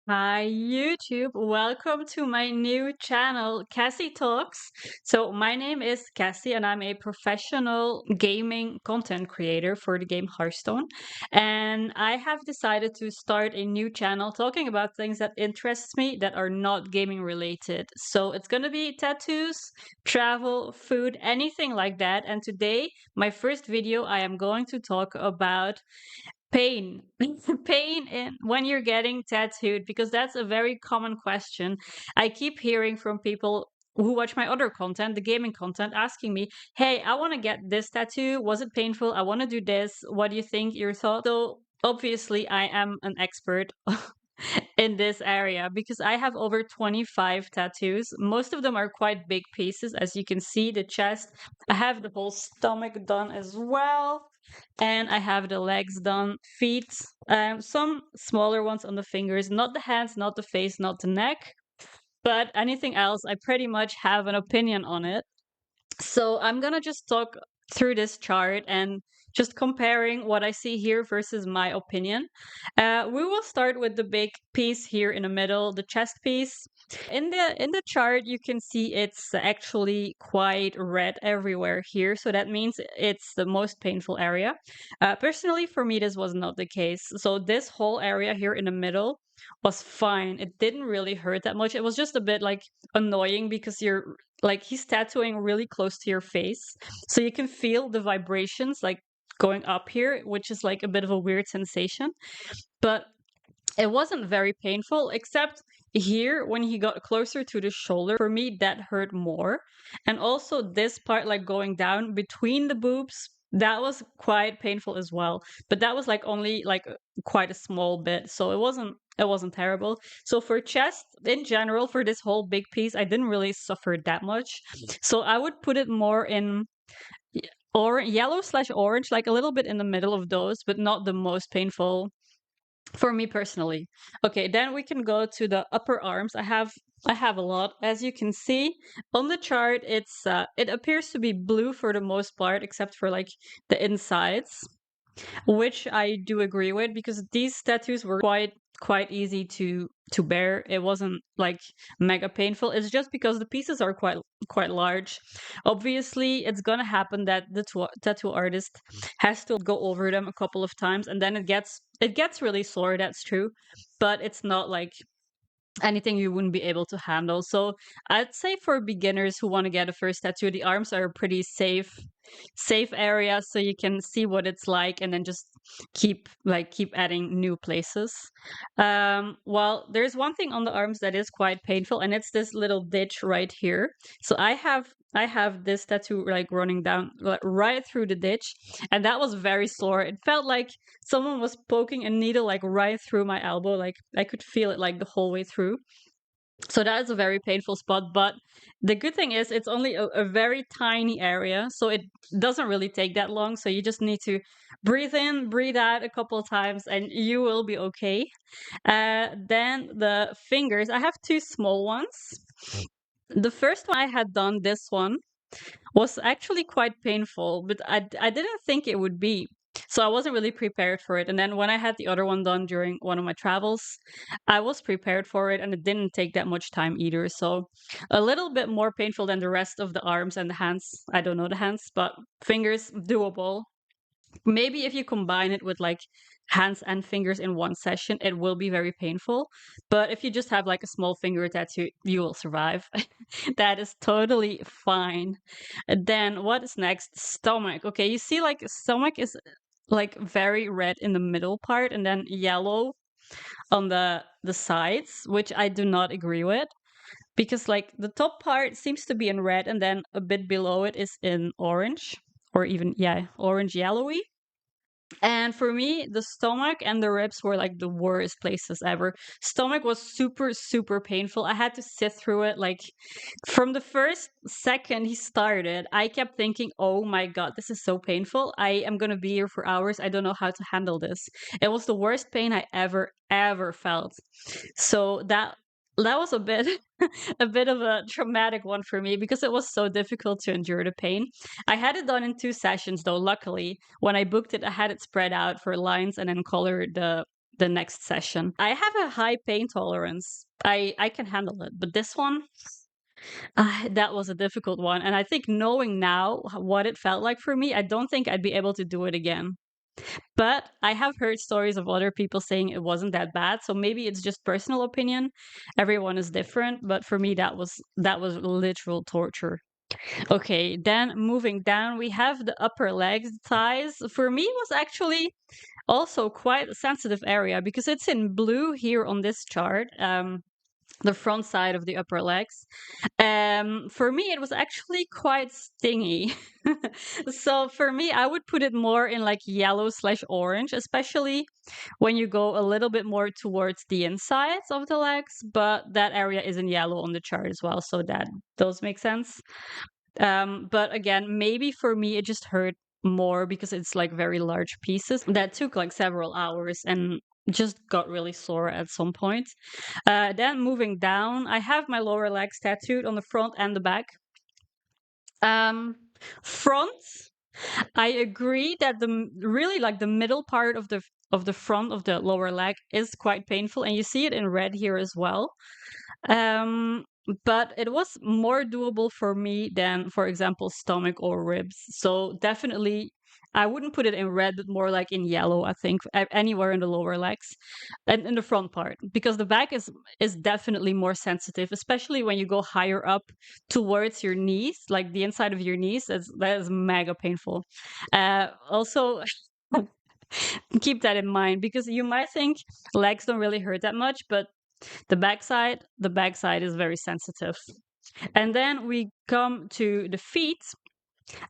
Hi, YouTube. Welcome to my new channel, Cassie Talks. So, my name is Cassie, and I'm a professional gaming content creator for the game Hearthstone. And I have decided to start a new channel talking about things that interest me that are not gaming related. So, it's going to be tattoos, travel, food, anything like that. And today, my first video, I am going to talk about pain. Pain in when you're getting tattooed, because that's a very common question I keep hearing from people who watch my other content, the gaming content, asking me, hey, I want to get this tattoo, was it painful, I want to do this, what do you think, your thoughts? So obviously I am an expert in this area because I have over 25 tattoos. Most of them are quite big pieces, as you can see, the chest. I have the whole stomach done as well, and I have the legs done, feet, some smaller ones on the fingers, not the hands, not the face, not the neck, but anything else, I pretty much have an opinion on it. So I'm gonna just talk through this chart and just comparing what I see here versus my opinion. We will start with the big piece here in the middle, the chest piece. In the chart, you can see it's actually quite red everywhere here, so that means it's the most painful area. Personally, for me, this was not the case. So this whole area here in the middle was fine. It didn't really hurt that much. It was just a bit like annoying because you're like he's tattooing really close to your face, so you can feel the vibrations like going up here, which is like a bit of a weird sensation. But it wasn't very painful, except here when he got closer to the shoulder. For me, that hurt more. And also this part, like going down between the boobs, that was quite painful as well. But that was like only like quite a small bit, so it wasn't terrible. So for chest in general, for this whole big piece, I didn't really suffer that much. So I would put it more in or yellow slash orange, like a little bit in the middle of those, but not the most painful for me personally. Okay, then we can go to the upper arms. I have a lot. As you can see on the chart, it appears to be blue for the most part, except for like the insides, which I do agree with because these tattoos were quite easy to bear. It wasn't like mega painful. It's just because the pieces are quite large. Obviously, it's gonna happen that the tattoo artist has to go over them a couple of times, and then it gets really sore. That's true, but it's not like anything you wouldn't be able to handle. So I'd say for beginners who want to get a first tattoo, the arms are a pretty safe area, so you can see what it's like and then just keep adding new places. Well, there's one thing on the arms that is quite painful, and it's this little ditch right here. So I have this tattoo like running down like, right through the ditch, and that was very sore. It felt like someone was poking a needle like right through my elbow. Like I could feel it like the whole way through. So that is a very painful spot. But the good thing is it's only a very tiny area, so it doesn't really take that long. So you just need to breathe in, breathe out a couple of times, and you will be okay. Then the fingers, I have two small ones. The first one I had done, this one was actually quite painful, but I didn't think it would be. So I wasn't really prepared for it. And then when I had the other one done during one of my travels, I was prepared for it and it didn't take that much time either. So a little bit more painful than the rest of the arms and the hands. I don't know the hands, but fingers, doable. Maybe if you combine it with like hands and fingers in one session, it will be very painful. But if you just have like a small finger tattoo, you will survive. That is totally fine. And then what is next? Stomach. Okay, you see like stomach is like very red in the middle part and then yellow on the sides, which I do not agree with because like the top part seems to be in red and then a bit below it is in orange or even yeah, orange yellowy. And for me, the stomach and the ribs were like the worst places ever. Stomach was super, super painful. I had to sit through it. Like from the first second he started, I kept thinking, oh my God, this is so painful. I am going to be here for hours. I don't know how to handle this. It was the worst pain I ever felt. So that was a bit a bit of a traumatic one for me because it was so difficult to endure the pain. I had it done in two sessions though. Luckily, when I booked it, I had it spread out for lines and then colored the next session. I have a high pain tolerance. I can handle it, but this one, that was a difficult one. And I think knowing now what it felt like for me, I don't think I'd be able to do it again. But I have heard stories of other people saying it wasn't that bad, so maybe it's just personal opinion. Everyone is different, but for me that was literal torture. Okay, then moving down, we have the upper legs, thighs. For me, it was actually also quite a sensitive area because it's in blue here on this chart. The front side of the upper legs. For me, it was actually quite stingy. So for me, I would put it more in like yellow slash orange, especially when you go a little bit more towards the insides of the legs. But that area is in yellow on the chart as well, so that does make sense. But again, maybe for me, it just hurt more because it's like very large pieces that took like several hours and just got really sore at some point. Then moving down, I have my lower legs tattooed on the front and the back. Um, Front, I agree that really like the middle part of the front of the lower leg is quite painful, and you see it in red here as well. Um, but it was more doable for me than, for example, stomach or ribs. So definitely, I wouldn't put it in red, but more like in yellow. I think anywhere in the lower legs and in the front part, because the back is definitely more sensitive, especially when you go higher up towards your knees, like the inside of your knees. That is mega painful. Also. Keep that in mind because you might think legs don't really hurt that much, but the backside is very sensitive. And then we come to the feet.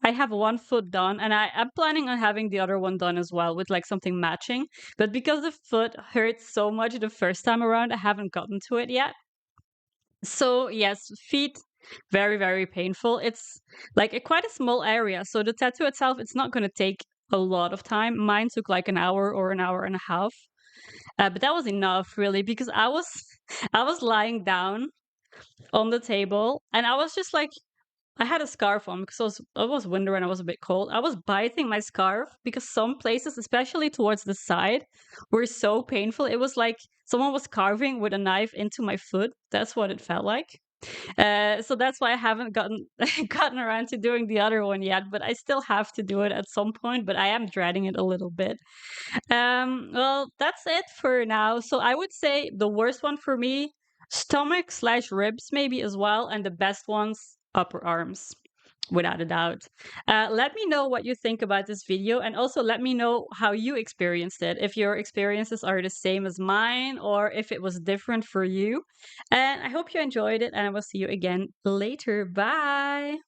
I have one foot done, and I'm planning on having the other one done as well with like something matching. But because the foot hurts so much the first time around, I haven't gotten to it yet. So yes, feet, very, very painful. It's like quite a small area. So the tattoo itself, it's not going to take a lot of time. Mine took like an hour or an hour and a half. But that was enough really because I was lying down on the table and I was just like, I had a scarf on because it was winter and I was a bit cold. I was biting my scarf because some places, especially towards the side, were so painful. It was like someone was carving with a knife into my foot. That's what it felt like. So that's why I haven't gotten gotten around to doing the other one yet, but I still have to do it at some point, but I am dreading it a little bit. Well, that's it for now. So I would say the worst one for me, stomach slash ribs, maybe as well, and the best ones, upper arms, without a doubt. Let me know what you think about this video, and also let me know how you experienced it. If your experiences are the same as mine, or if it was different for you. And I hope you enjoyed it, and I will see you again later. Bye.